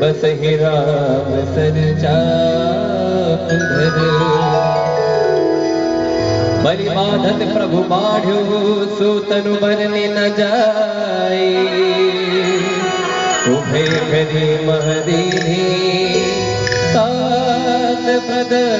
बस ही राम सर चाधर बलि बाधत प्रभु बाढ़ो सूतनु बरने न जाई उभे करी महदीनी सात प्रदक्षिण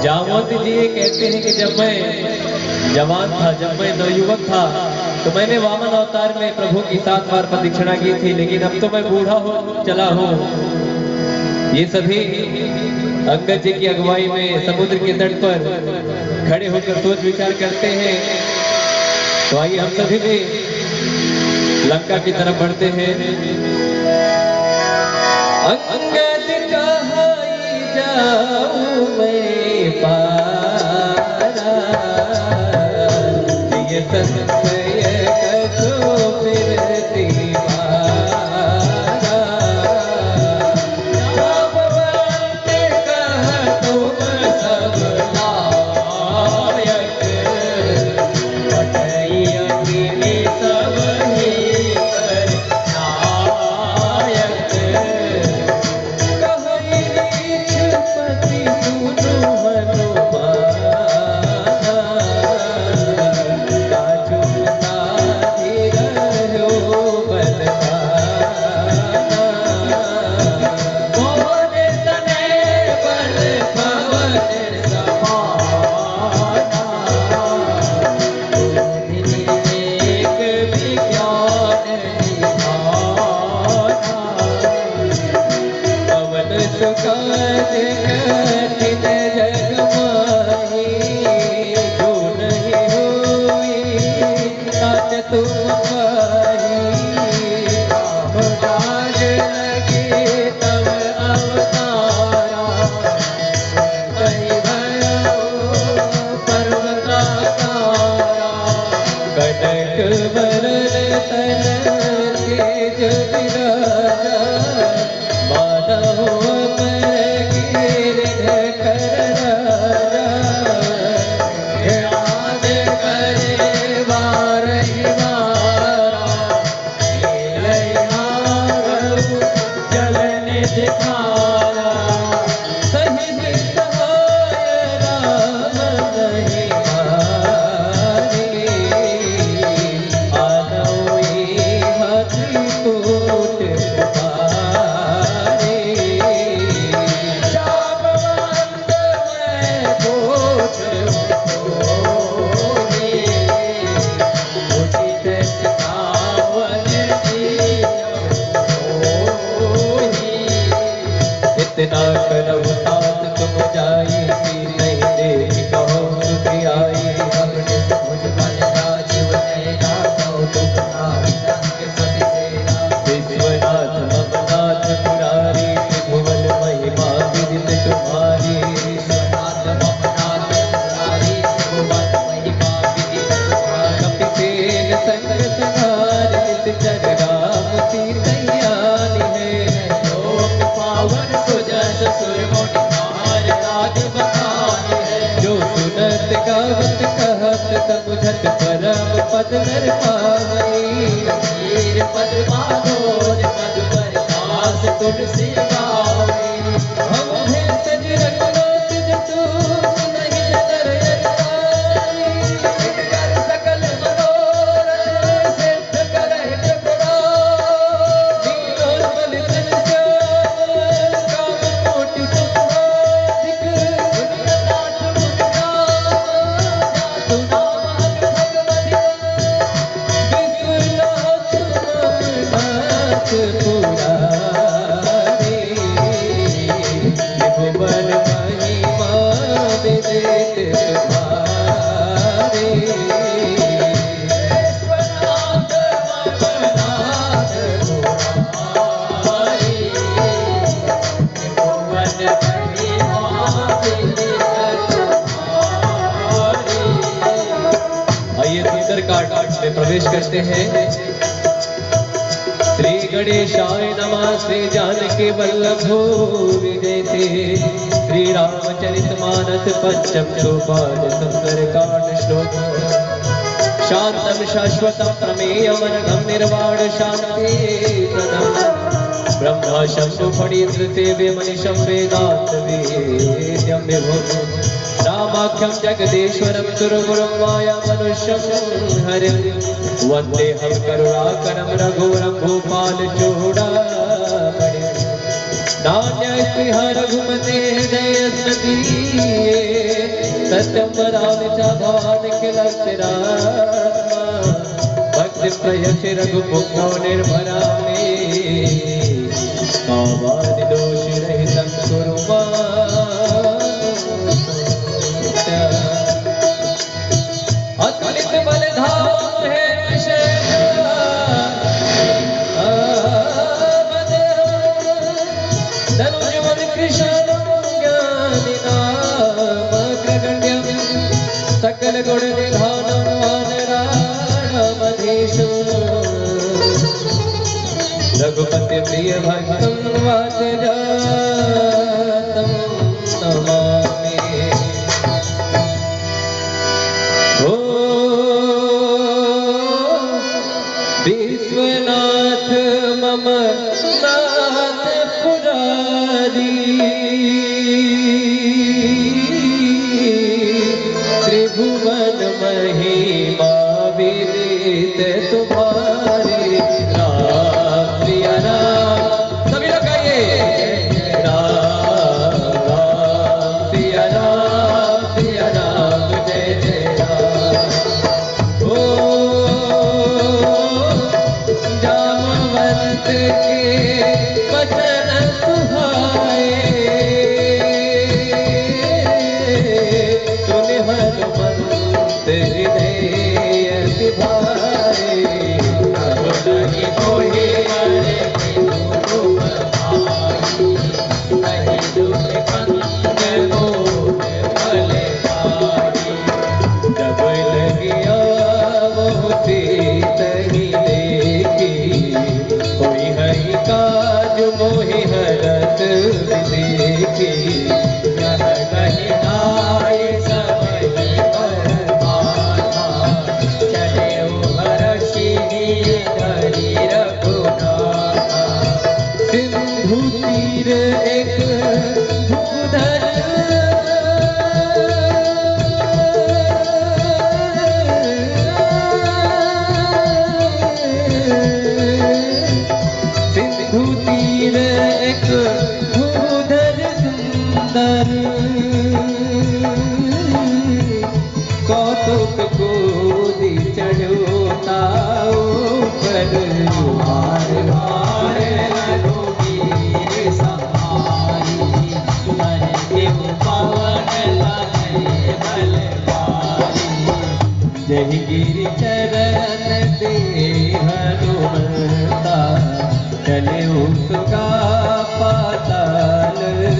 जामवंती जी ये कहते हैं कि जब मैं जवान था, जब मैं नवयुवक था, तो मैंने वामन अवतार में प्रभु की 7 बार प्रदक्षिणा की थी, लेकिन अब तो मैं बूढ़ा हो चला हूँ। ये सभी अंगद जी की अगुवाई में समुद्र के तट पर खड़े होकर सोच विचार करते हैं। तो आइए हम सभी भी लंका की तरफ बढ़ते हैं। अंगद कहाई जाऊं मैं पारा, ये संशय कछो फिर दीवारा। जामवंत कह तुम सब लायक, पटई अग्नि सब ही कर नायक। परम पद नर पावई पद माधोर पद पर दास तुलसी गावई। हम हैं तज रघुनाथ जसु नहीं नर यताई, कर सकल मनोरथ सिद्ध करहि त्रिपुरारी। दीनों बल तन श्याम काम कोटि सुखाधिक, नाथ मुनि नाम जातु नाम पुरारी। सुंदरकांड में प्रवेश करते हैं। श्री गणेशाय नमः। श्री जानकी वल्लभो विजयते। श्री रामचरितमानस पंचम सोपान सुंदरकांड श्लोक। शांतम शाश्वतम प्रमेयमनघम निर्वाण शांति प्रदम। ब्रह्मा शंभु फणीन्द्र सेव्य मनीषं वेदांत वेद्यं विभुम्। रामाख्यं जगदीश्वरं सुरगुरुं माया मनुष्यं हरिं। वन्देऽहं करुणाकरं रघुवरं भूपालचूडामणिं। नान्यस्पृहा रघुमते जयस्मदीये। सत्यं वदामि च भवान् किलस्थिरात्मा। भक्तिं प्रयच्छ रघुपुङ्गो निर्भरा मे। दोषरहितं कुरु अतुलित बलधाम है धनुजवन कृष्ण ज्ञानी नाम ग्रगण्यं। सकल गुण निधानं वानराणामधीश। रघुपति प्रिय भक्तं वातजातं नमामि। ओ विश्वनाथ मम नाथ पुरारी। त्रिभुवन महिमा विदित तुम्हारी। सभी लोग गाइए। राम राम सिया राम जय जय राम। ओ जामवंत के वचन सुहाए। सुन हनुमंत हृदय सिभाए। नहीं कोई मरे जब लगिया मोती तही देखी। कोई हई काज मोहि हरत देखी। यह कही नाय समय पर माथा। चले हर्षि धरी रघुनाथा। सिंधु तीर एक भूधर। सिंधु तीर एक भूधर सुंदर। कौतुक कोदि चढ़ोता ऊपर। हार हार रघुवीर सहारी। मन के पावन लगे बलवारी। जय गिरि चरण दे हनुमंता। चले उसका पाताल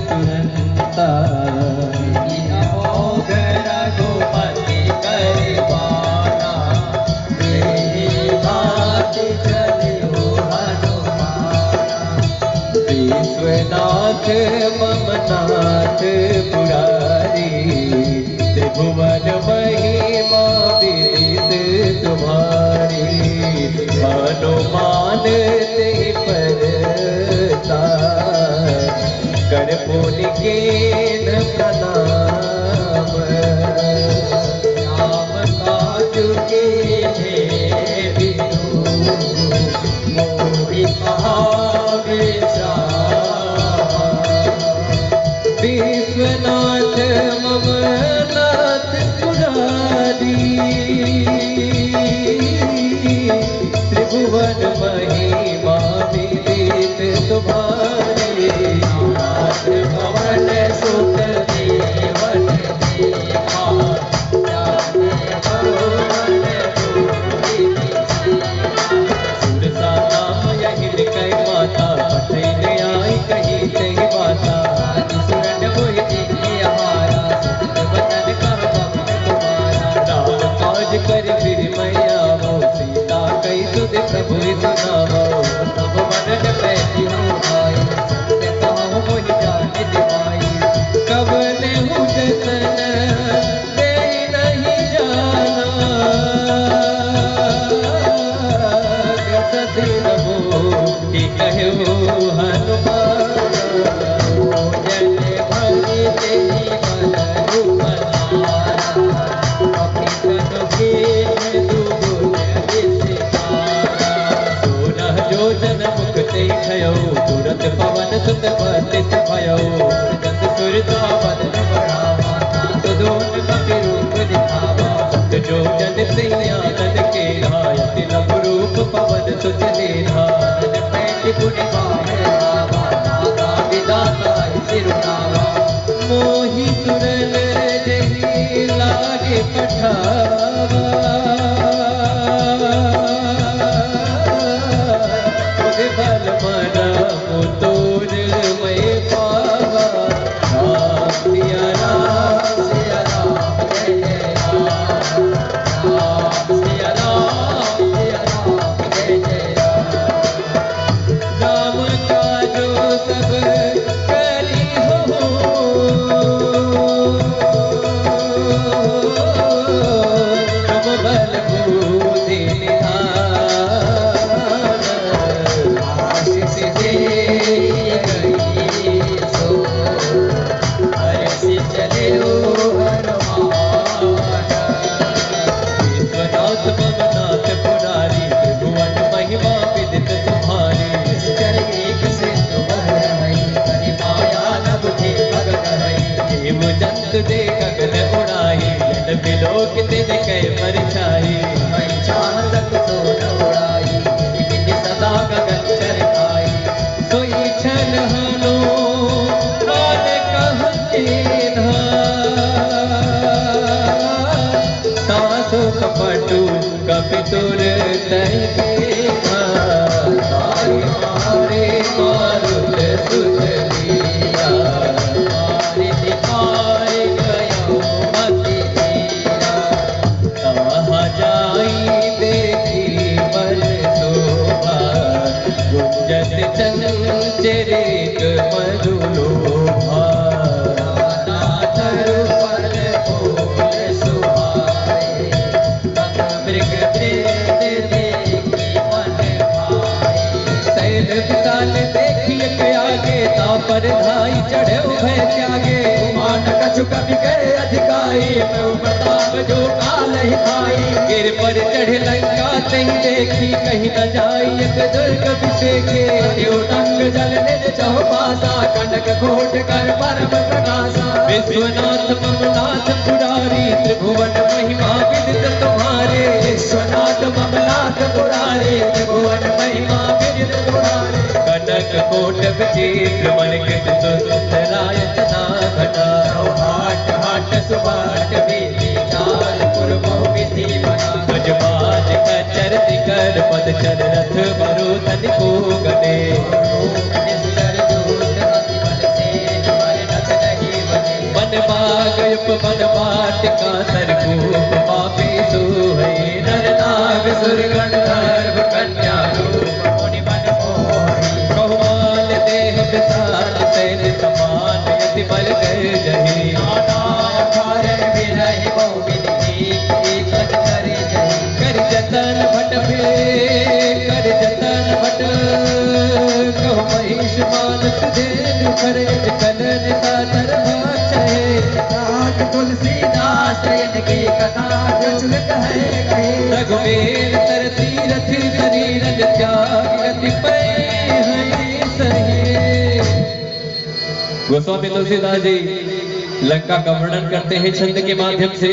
तुरंता। रघुपति करवाना। मेरी बात चले हनुमाना। विश्वनाथ मम नाथ पुरारी। त्रिभुवन महिमा विदित तुम्हारी। हनुमान ते परताप। कर पुनिकेन प्रणाम। राम काज के विदु। मोहि कहावे विश्वनाथ मम नाथ पुरारी। त्रिभुवन महिमा विदित तुम्हारी। नाथ भवन सुख देवन देखा। जाने भवन सुरसा नाम यही कई माता। पठैले आई कही कही बाता। सुरन मोहि देखे हमारा। वतन कह भक्त तुम्हारा। राम काज कर फिर मैया। सुत पवन सुत पतित भयो जस सुरता बदन बढ़ावा सुदून कपि रूप दिखावा सत जो जन सियानन के धायति लब रूप पवन सुत लेधा पैठ पुनि बाहे आवा दाता विदाता सिरुनावा मोहि सुरन जही लागे पठावा बल मना मुतोर मैं पावा राम सिया राम सिया राम जय जय राम राम सिया राम सिया राम जय जय राम राम का जो सब करी हो तुम बल बूझे ममनाथ पुरारी त्रिभुवन महिमा विदित तुम्हारी निश्चर एक से तुम रही हरि माया न बुझे भगत हई देव जंत दे गगन उड़ाई जन बिलोक तिन कै परछाई हई चांदक तो न उड़ाई बिन सदा गगन चरकाई सोई छन हनो काल कहते सासु कपटू कपितुर तय मारे मारुत सुत लिया मारे दिखाए गयो मति दिया कहाँ जाई देखी बल शोभा गुंजत चंचरित मधुलोभा विशाल देखिए के आगे तापर धाई चढ़े उभय त्यागे मान कछु कवि करे अधिकारी मैं प्रताप जो काल ही खाई गिर पर चढ़े लंका तही देखी कहीं न जाई एक दुर्ग विषेखे टंग जल निज चौपासा कनक घोट कर परम प्रकाशा विश्वनाथ ममनाथ पुरारी त्रिभुवन महिमा विदित तुम्हारे विश्वनाथ ममनाथ पुरारी त्रिभुवन महिमा विदित तुम्हारे कनक कोट विचित्र मन कृत सुंदराय तना घटा हाट हाट सुबाट वेदी चाल पुरबो विधि बना गजबाज कचर दिकर पद चर रथ बरु तनि को गने मन बाग उपवन वाटिका सरकूप पापी सुहै नर नाग सुर गंधर्व कन्या रूप मुनि मन मोहि बहुमान देह विशाल सैन समान यति बल कर जहि नाना कारण विरहि बहु विधि एक करे जहि कर जतन भट कर जतन भट कहो महिष मानस देन करे कलन सादर भाचै राग तुलसीदास की कथा प्रचलित है कहे रघुवीर तरसी रथ शरीर त्याग गति पे है सही। गोस्वामी तुलसीदास जी लंका का वर्णन करते हैं छंद के माध्यम से।